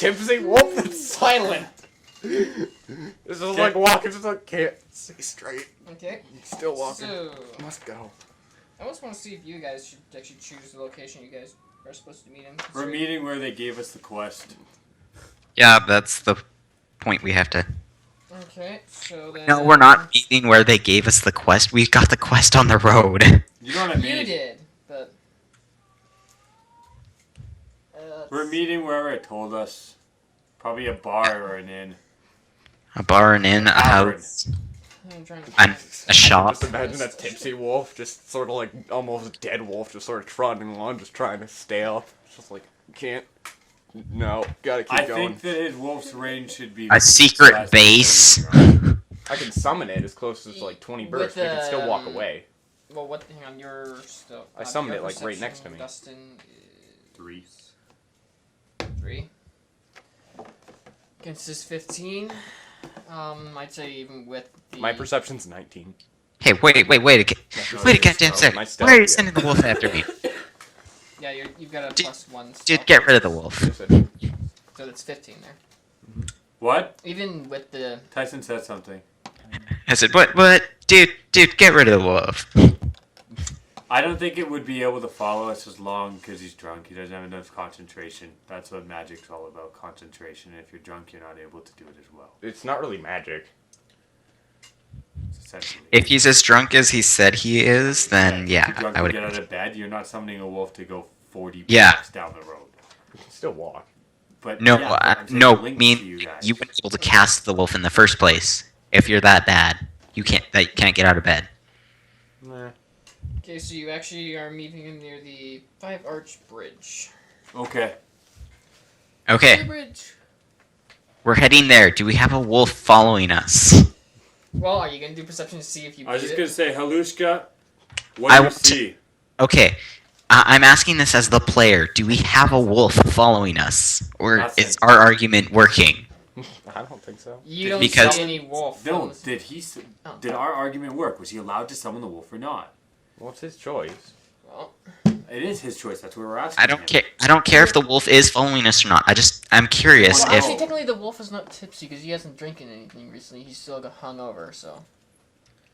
tipsy wolf that's silent. This is like walking, just like can't see straight. Okay. Still walking. So, Must go. I just want to see if you guys should actually choose the location you guys are supposed to meet in. We're meeting where they gave us the quest. Yeah, that's the point we have to... Okay, so then... No, we're not meeting where they gave us the quest. We got the quest on the road. You know what I mean? You did, but... We're meeting wherever it told us. Probably a bar or an inn. A bar, an inn, a house, I'm trying to and a shop. Just imagine that tipsy wolf, just sort of like almost dead wolf, just sort of trotting along, just trying to stay up. Just like, can't. No, gotta keep I going. think that his wolf's range should be... A secret base. I can summon it as close as like 20 bursts, but it can still walk away. Well, what? Hang on, you're still... I summoned your it like right perception, next to me. Dustin is 3. 3. Against his 15. I'd say even with the... My perception's 19. Hey, wait a goddamn second. My Why are you stealth, sending the wolf after me? Yeah, you've got a Dude, +1. Dude, stealth. get rid of the wolf. So that's 15 there. What? Even with the... Tyson said something. I said, what? Dude, get rid of the wolf. I don't think it would be able to follow us as long because he's drunk. He doesn't have enough concentration. That's what magic's all about, concentration. If you're drunk, you're not able to do it as well. It's not really magic. It's essentially. If he's as drunk as he said he is, then If yeah, you're drunk I to would. get out of bed, you're not summoning a wolf to go 40 Yeah. blocks down the road. You can still walk. But No, yeah, I'm saying no. the I link mean, to you guys. you wouldn't be able to cast the wolf in the first place. If you're that bad, you can't get out of bed. Nah. Okay, so you actually are meeting near the Five Arch Bridge. Okay. Okay, Bridge. we're heading there. Do we have a wolf following us? Well, are you gonna do perception to see if you I was beat just it? going to say, Halushka, what I do you want to- see? Okay, I'm asking this as the player. Do we have a wolf following us, or Nothing. is our argument working? I don't think so. You don't Because- see any wolf. No, on this- Oh. did our argument work? Was he allowed to summon the wolf or not? Well, it's his choice. Well, It is his choice. That's what we're asking. I don't him. care. I don't care if the wolf is following us or not. I'm curious Well, well, if. actually, technically, the wolf is not tipsy because he hasn't drinking anything recently. He's still hungover, so.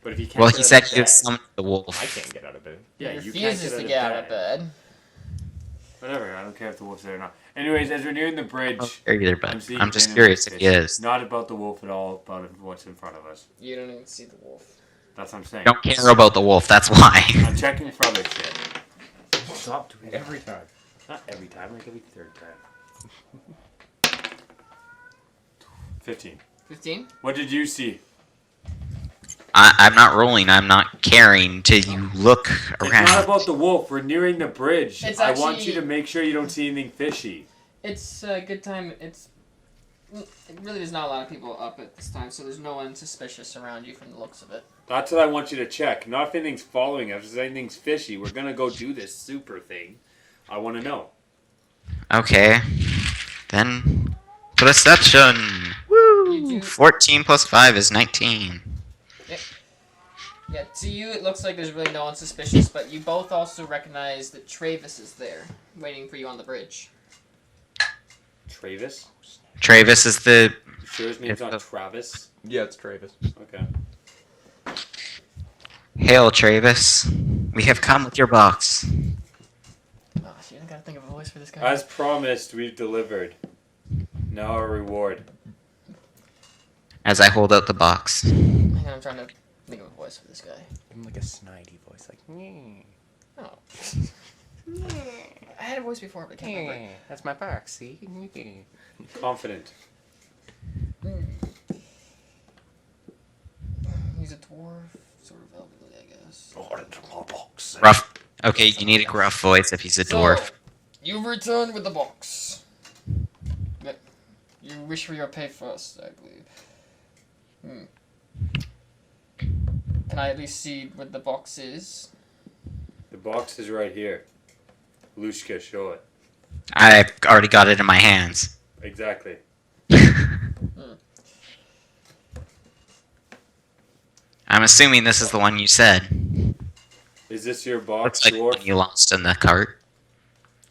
But if he can't Well, get he out said of he bed- was summoning the wolf. I can't get out of bed. Yeah, he you can't refuses to get out of bed. Whatever. I don't care if the wolf's there or not. Anyways, as we're nearing the bridge, I don't care either, but seeing I'm just Dana curious if fish. he is. Not about the wolf at all. About what's in front of us. You don't even see the wolf. That's what I'm saying. Don't care about the wolf. That's why. I'm checking for other shit. Stop doing Every time. Not every time, like every third time. 15. 15? What did you see? I'm not rolling. I'm not caring till you look It's not around. about the wolf. We're nearing the bridge. It's I want actually- you to make sure you don't see anything fishy. It's a good time. It really there's not a lot of people up at this time, so there's no one suspicious around you from the looks of it. That's what I want you to check. Not if anything's following us. If anything's fishy, we're gonna go do this super thing. I want to know. Okay. Then perception. You do- Woo! 14 plus 5 is 19. Yeah, to you it looks like there's really no one suspicious, but you both also recognize that Travis is there, waiting for you on the bridge. Travis? Travis is the. You sure his name's not It's Travis? Yeah, it's Travis. Okay. Hail, Travis. We have come with your box. Oh, shit, I gotta think of a voice for this guy. As promised, we've delivered. Now our reward. As I hold out the box. Hang on, I'm trying to think of a voice for this guy. I'm like a snidey voice, like, Oh. I had a voice before, but I can't remember. that's my box, see? Confident. He's a dwarf, sort of elderly, I guess. Oh, that's my box. Rough. Okay, you need a gruff voice if he's a dwarf. So, you've returned with the box. But you wish for your pay first, I believe. Can I at least see what the box is? The box is right here. Lushka, show it. I've already got it in my hands. Exactly. I'm assuming this is the one you said. Is this your box, Looks like the dwarf? one you lost in the cart.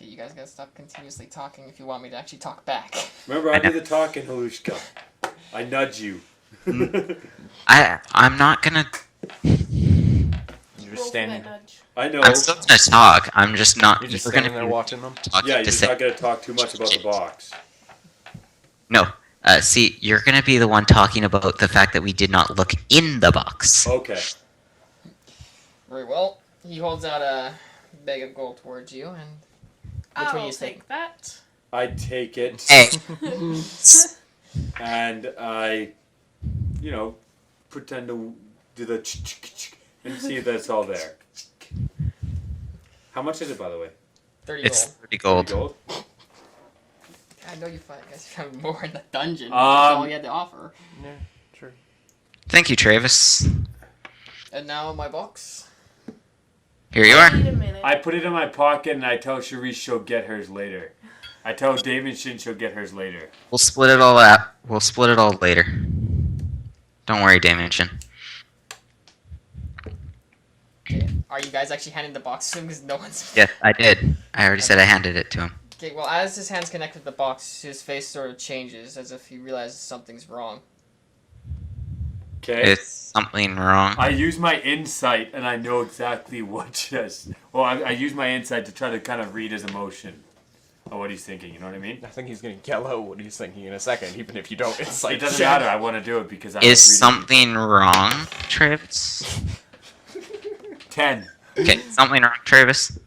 Okay, you guys gotta stop continuously talking if you want me to actually talk back. Remember, I do the talking, Halushka. I nudge you. I'm not gonna. You're Roll just for standing. that nudge. I know. I'm still gonna talk. I'm just not. You're just we're gonna standing there be watching them. talking Yeah, to you're say, not gonna talk too much about the box. no. See, you're gonna be the one talking about the fact that we did not look in the box. Okay. Very well. He holds out a bag of gold towards you, and which one I'll you think? take that. I take it Hey, and I, pretend to do the and see that it's all there. How much is it, by the way? 30 it's gold. 30 gold. Gold? I know you guys found more in the dungeon. Um, That's all you had to offer. Yeah, sure. Thank you, Travis. And now my box. Here you are. Wait a minute. I put it in my pocket and I tell Sharice she'll get hers later. I tell Davidson she'll get hers later. We'll split it all out. We'll split it all later. Don't worry, Dimension. Okay. Are you guys actually handing the box to him? Because no one's. Yes, I did. I already said I handed it to him. Okay, well, as his hands connect with the box, his face sort of changes as if he realizes something's wrong. Okay? It's something wrong. I use my insight and I know exactly what just. Well, I use my insight to try to kind of read his emotion or what he's thinking, you know what I mean? I think he's gonna yell out what he's thinking in a second, even if you don't incite It doesn't check. matter, I want to do it because I Is like reading something wrong, Travis? people. 10. Okay, something wrong, Travis?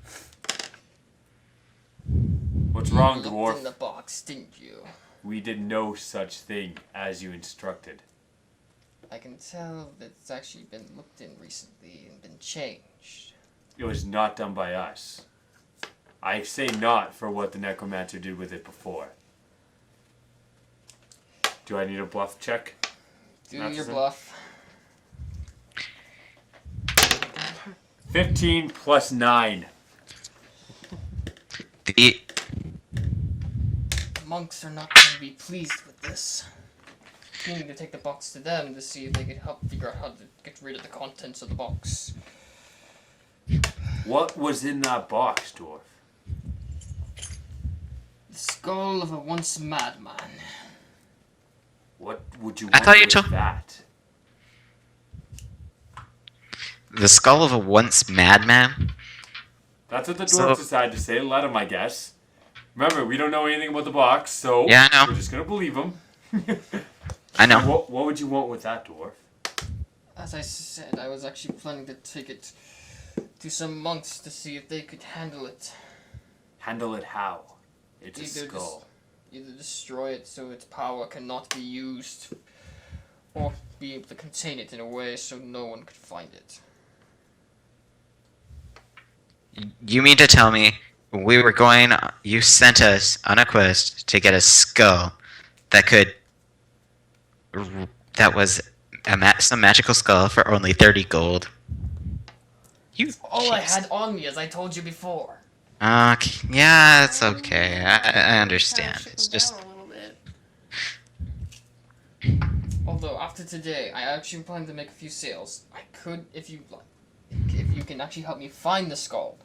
What's wrong, You looked dwarf? in the box, didn't you? We did no such thing as you instructed. I can tell that it's actually been looked in recently and been changed. It was not done by us. I say not for what the necromancer did with it before. Do I need a bluff check? Do That's your it. bluff. 15 plus 9. The Monks are not going to be pleased with this. We need to take the box to them to see if they could help figure out how to get rid of the contents of the box. What was in that box, dwarf? The skull of a once madman. What would you I want thought you with told- that? the skull of a once madman? That's what the So- dwarf decided to say. Let him, I guess. Remember, we don't know anything about the box, so Yeah, I know. we're just gonna believe him. I know. What would you want with that, dwarf? As I said, I was actually planning to take it to some monks to see if they could handle it. Handle it how? It's a Either skull. Either destroy it so its power cannot be used, or be able to contain it in a way so no one could find it. You mean to tell me we were going. You sent us on a quest to get a skull that could. That was some magical skull for only 30 gold. You. All I had on me, as I told you before. Okay, yeah, it's okay. I understand. Kinda It's shook 'em just. down a little bit. Although after today, I actually plan to make a few sales. I could, if you like, if you can actually help me find the skull,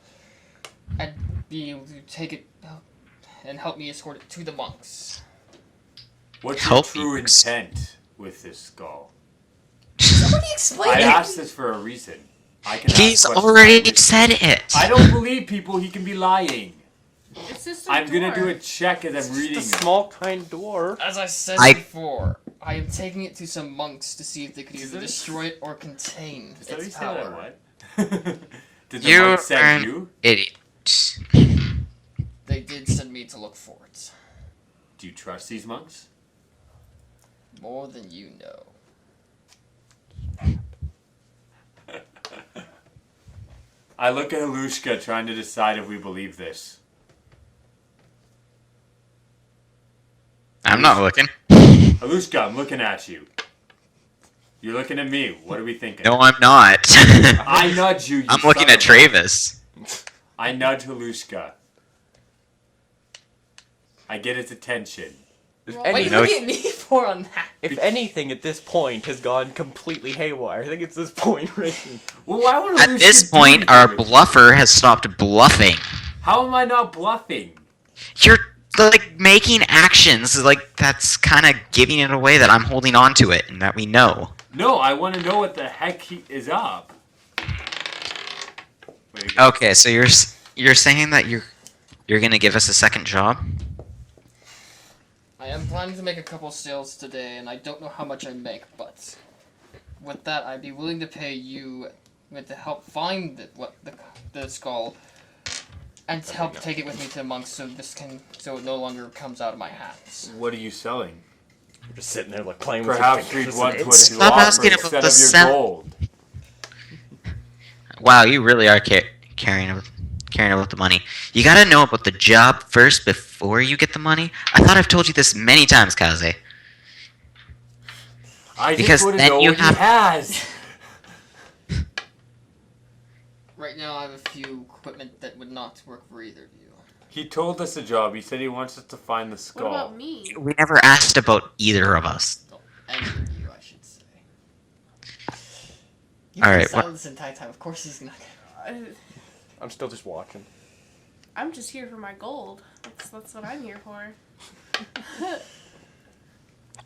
I'd be able to take it and help me escort it to the monks. What's Help your true you. intent with this skull? Somebody explain I it. asked this for a reason. I can ask He's questions already like this. said it. I don't believe people. He can be lying. It's just a I'm gonna do a dwarf. check as I'm reading. Just a small kind dwarf. As I said I- before, I am taking it to some monks to see if they could Is either it? destroy it or contain Is that what you its said? I power. what? Did the You monk are send an you? idiot. They did send me to look for it. Do you trust these monks? More than you know. I look at Halushka trying to decide if we believe this. I'm not looking. Halushka, I'm looking at you. You're looking at me. What are we thinking? No, I'm not. I nudge you. I'm looking at Travis. I nudge Halushka. I get his attention. If, Well, What are any, you No, looking at me for on that? if anything at this point has gone completely haywire, I think it's this point right here. Well, why would At Halushka this do point, our this? bluffer has stopped bluffing. How am I not bluffing? You're like making actions like that's kind of giving it away that I'm holding on to it and that we know. No, I want to know what the heck is up. Way to go. Okay, so you're saying that you're gonna give us a second job? I am planning to make a couple sales today, and I don't know how much I make, but with that, I'd be willing to pay you to help find the skull, and to help take it with me to the monks, so it no longer comes out of my hands. What are you selling? I'm just sitting there like playing Perhaps with we'd want to Stop offer asking about instead the of your sell- gold. Wow, you really are caring about the money. You gotta know about the job first before you get the money. I thought I've told you this many times, Kaze. I Because just want to then know you what he have- has. Right now, I have a few equipment that would not work for either of you. He told us a job. He said he wants us to find the What skull. about me? We never asked about either of us. Oh, any of you, I should say. You've All been right, silent this entire time. Of course he's not gonna... I'm still just watching. I'm just here for my gold. That's what I'm here for.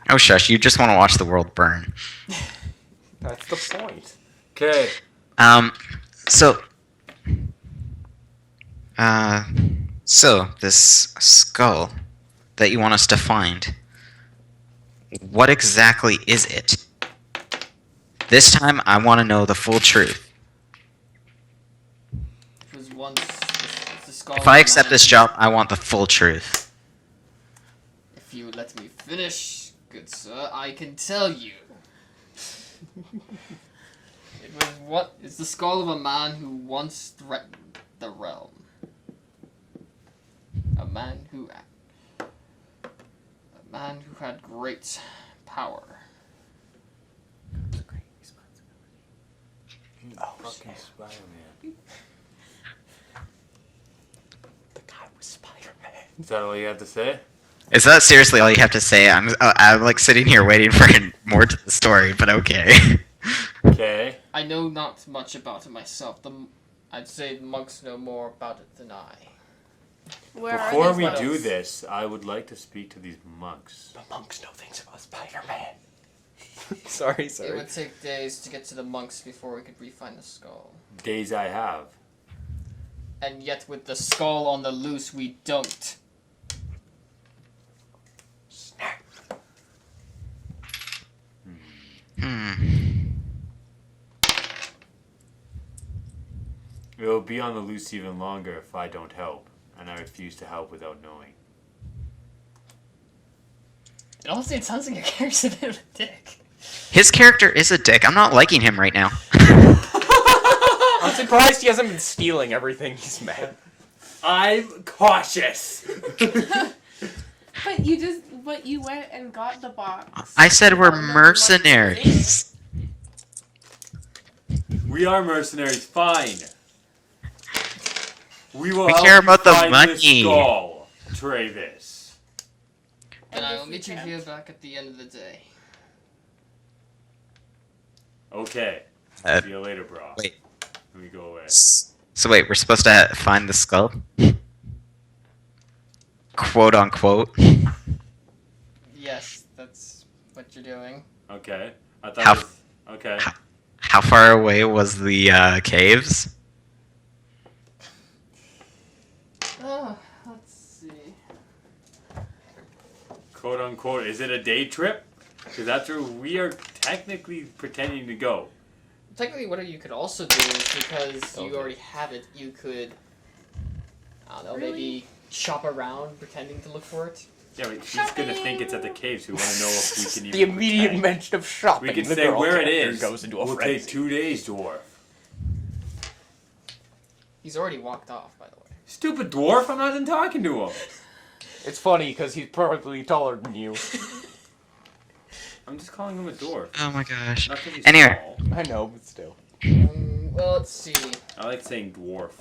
Oh shush, you just want to watch the world burn. That's the point. Okay. So, so this skull that you want us to find, what exactly is it? This time, I want to know the full truth. It was once the skull If I of a accept man this job, I want the full truth. If you would let me finish, good sir, I can tell you. It's the skull of a man who once threatened the realm. A man who had great power. Oh, Fucking Spider-Man. the guy was Spider-Man. Is that all you had to say? Is that seriously all you have to say? I'm like sitting here waiting for more to the story, but okay. Okay. I know not much about it myself. I'd say the monks know more about it than I. Where Before are we these do monks? this, I would like to speak to these monks. The monks know things about Spider-Man. sorry. It would take days to get to the monks before we could re-find the skull. Days I have. And yet with the skull on the loose, we don't. Snap. It will be on the loose even longer if I don't help, and I refuse to help without knowing. Honestly, it sounds like your character's a bit of a dick. His character is a dick. I'm not liking him right now. I'm surprised he hasn't been stealing everything he's met. I'm cautious! But you went and got the box. I said we're Oh, no, mercenaries. We are mercenaries, fine. We will We help care you about the find money. The skull, Travis. And I will guess meet you you can't. here back at the end of the day. Okay. Uh, See you later, bro. wait. Let me go away. So wait, we're supposed to find the skull? Quote unquote. Yes, that's what you're doing. Okay. I thought How- it was... Okay. How far away was the caves? Oh, let's see. Quote unquote, is it a day trip? Because that's where we are technically pretending to go. Technically, what you could also do is because you Okay. already have it, you could, I don't know, Really? maybe shop around pretending to look for it. Yeah, but he's gonna think it's at the caves. We want to know if we can even The immediate pretend. mention of shopping. We can the say girl where it character is. Goes into a We'll frenzy. take 2 days, dwarf. He's already walked off, by the way. Stupid dwarf! I'm not even talking to him. It's funny because he's probably taller than you. I'm just calling him a dwarf. Oh my gosh. Not that he's Anyway. tall. I know, but still. Well, let's see. I like saying dwarf.